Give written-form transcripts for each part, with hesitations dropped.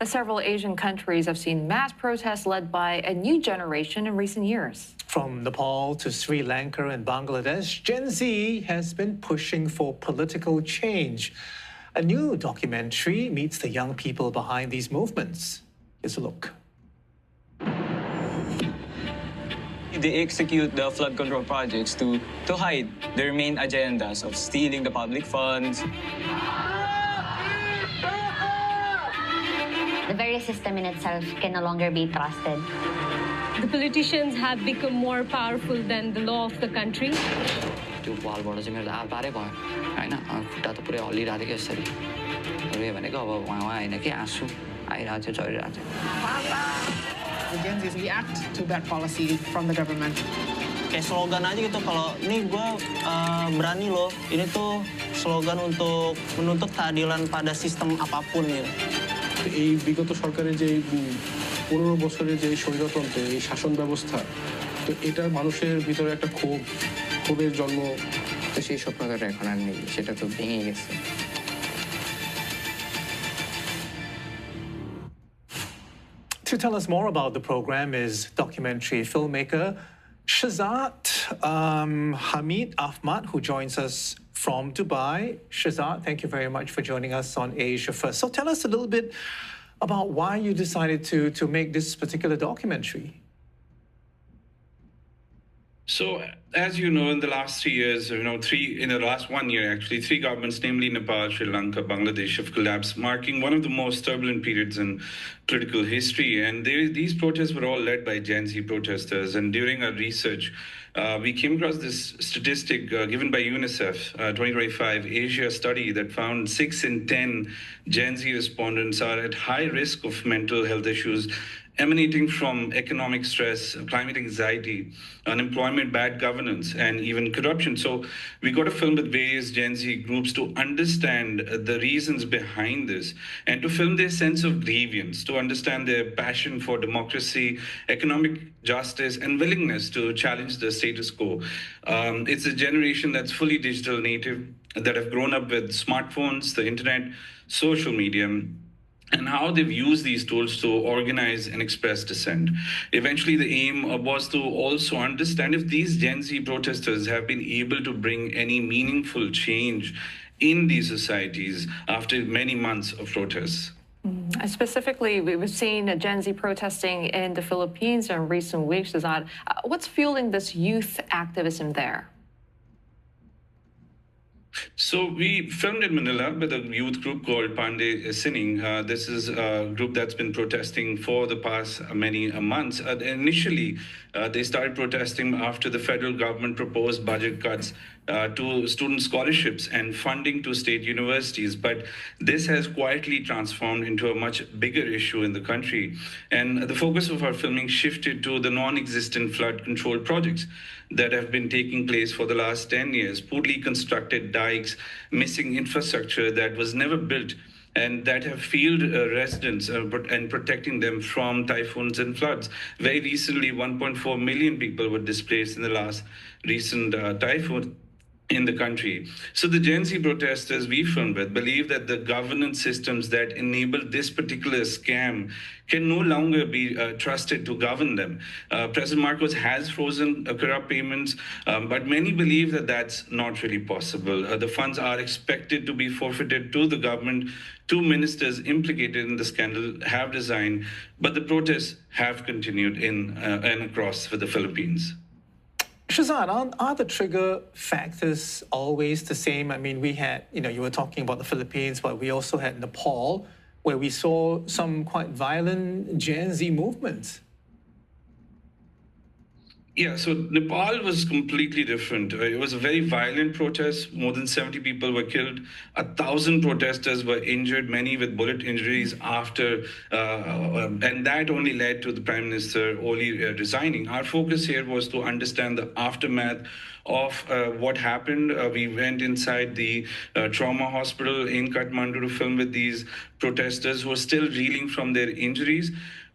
Several Asian countries have seen mass protests led by a new generation in recent years. From Nepal to Sri Lanka and Bangladesh, Gen Z has been pushing for political change. A new documentary meets the young people behind these movements. Here's a look. They execute the flood control projects to hide their main agendas of stealing the public funds. The very system in itself can no longer be trusted. The politicians have become more powerful than the law of the country. त्यो वालबाट चाहिँ मेरो हात पारै भयो हैन खुट्टा त पुरै हल्लिरहेको थियो यसरी रे भनेको अब वहाँ हैन के आँसु आइरहेको थियो झरिरहेको थियो The Gen Zs react to bad policy from the government. Kayak slogan aja gitu, kalau ini gue berani loh, ini tuh slogan untuk menuntut keadilan pada sistem apapun gitu. এই বিগত সরকারের যে 15 বছরের যে স্বৈরতন্ত্র এই শাসন ব্যবস্থা তো এটা মানুষের ভিতরে একটা ক্ষোভের জন্ম তো সেই স্বপ্নটা এখন আর নেই সেটা তো ভেঙে গেছে To tell us more about the program is documentary filmmaker Shehzad Hameed Ahmad, who joins us from Dubai. Shehzad, thank you very much for joining us on Asia First. So tell us a little bit about why you decided to make this particular documentary. So, as you know, in the last 3 years, in the last 1 year, actually, 3 governments, namely Nepal, Sri Lanka, Bangladesh, have collapsed, marking one of the most turbulent periods in political history. And these protests were all led by Gen Z protesters. And during our research, we came across this statistic given by UNICEF 2025 Asia study that found 6 in 10 Gen Z respondents are at high risk of mental health issues emanating from economic stress, climate anxiety, unemployment, bad governance, and even corruption. So we got to film with various Gen Z groups to understand the reasons behind this and to film their sense of grievance, to understand their passion for democracy, economic justice, and willingness to challenge the status quo. It's a generation that's fully digital native, that have grown up with smartphones, the internet, social media, and how they've used these tools to organize and express dissent. Eventually, the aim was to also understand if these Gen Z protesters have been able to bring any meaningful change in these societies after many months of protests. Specifically, we've seen Gen Z protesting in the Philippines in recent weeks. What's fueling this youth activism there? So we filmed in Manila with a youth group called Pandey Sining. This is a group that's been protesting for the past many months. Initially, they started protesting after the federal government proposed budget cuts to student scholarships and funding to state universities. But this has quietly transformed into a much bigger issue in the country. And the focus of our filming shifted to the non-existent flood control projects that have been taking place for the last 10 years, poorly constructed dikes, missing infrastructure that was never built, and that have failed residents and protecting them from typhoons and floods. Very recently, 1.4 million people were displaced in the last recent typhoon in the country. So the Gen Z protesters we filmed with believe that the governance systems that enable this particular scam can no longer be trusted to govern them. President Marcos has frozen corrupt payments, but many believe that that's not really possible. The funds are expected to be forfeited to the government. 2 ministers implicated in the scandal have resigned, but the protests have continued in and across for the Philippines. Shehzad, are the trigger factors always the same? I mean, we had, you were talking about the Philippines, but we also had Nepal, where we saw some quite violent Gen Z movements. Yeah, so Nepal was completely different. It was a very violent protest. More than 70 people were killed. 1,000 protesters were injured, many with bullet injuries after, and that only led to the Prime Minister Oli resigning. Our focus here was to understand the aftermath of what happened. We went inside the trauma hospital in Kathmandu to film with these protesters who are still reeling from their injuries.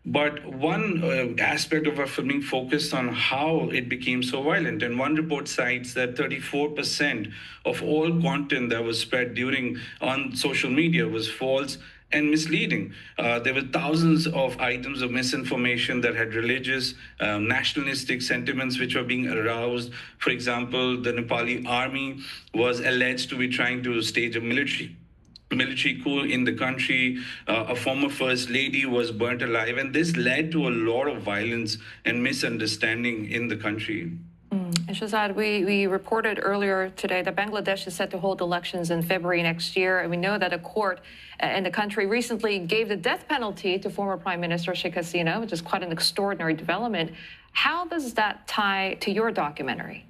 But one aspect of our filming focused on how it became so violent. And one report cites that 34% of all content that was spread on social media was false and misleading. There were thousands of items of misinformation that had religious, nationalistic sentiments which were being aroused. For example, the Nepali army was alleged to be trying to stage a military coup in the country. A former first lady was burnt alive, and this led to a lot of violence and misunderstanding in the country. And Shehzad, we reported earlier today that Bangladesh is set to hold elections in February next year, and we know that a court in the country recently gave the death penalty to former Prime Minister Sheikh Hasina, which is quite an extraordinary development. How does that tie to your documentary?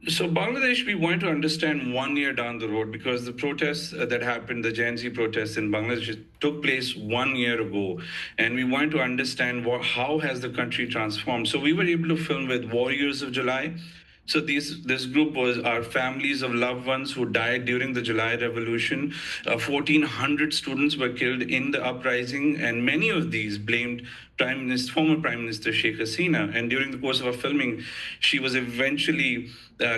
So Bangladesh, we want to understand 1 year down the road, because the protests that happened, the Gen Z protests in Bangladesh, took place 1 year ago. And we want to understand how has the country transformed. So we were able to film with Warriors of July. So this group was our families of loved ones who died during the July Revolution. 1,400 students were killed in the uprising, and many of these blamed former Prime Minister Sheikh Hasina. And during the course of our filming, she was eventually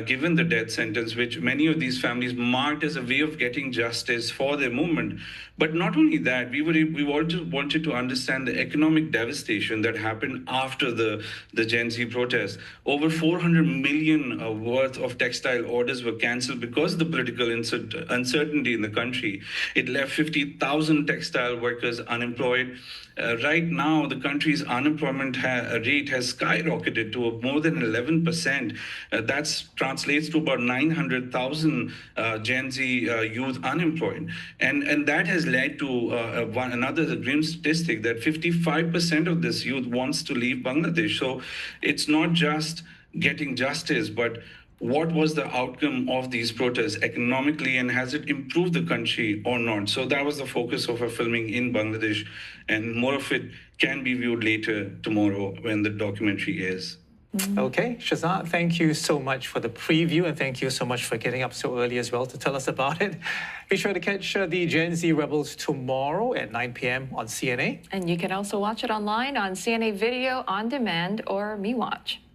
given the death sentence, which many of these families marked as a way of getting justice for their movement. But not only that, we also wanted to understand the economic devastation that happened after the Gen Z protests. Over 400 million worth of textile orders were cancelled because of the political uncertainty in the country. It left 50,000 textile workers unemployed. Right now, the country's unemployment rate has skyrocketed to more than 11%. That translates to about 900,000 Gen Z youth unemployed. And that has led to another grim statistic that 55% of this youth wants to leave Bangladesh. So it's not just getting justice, but what was the outcome of these protests economically, and has it improved the country or not? So that was the focus of our filming in Bangladesh, and more of it can be viewed later tomorrow when the documentary airs. Okay, Shehzad, thank you so much for the preview, and thank you so much for getting up so early as well to tell us about it. Be sure to catch the Gen Z Rebels tomorrow at 9 p.m. on CNA. And you can also watch it online on CNA Video On Demand or MeWatch.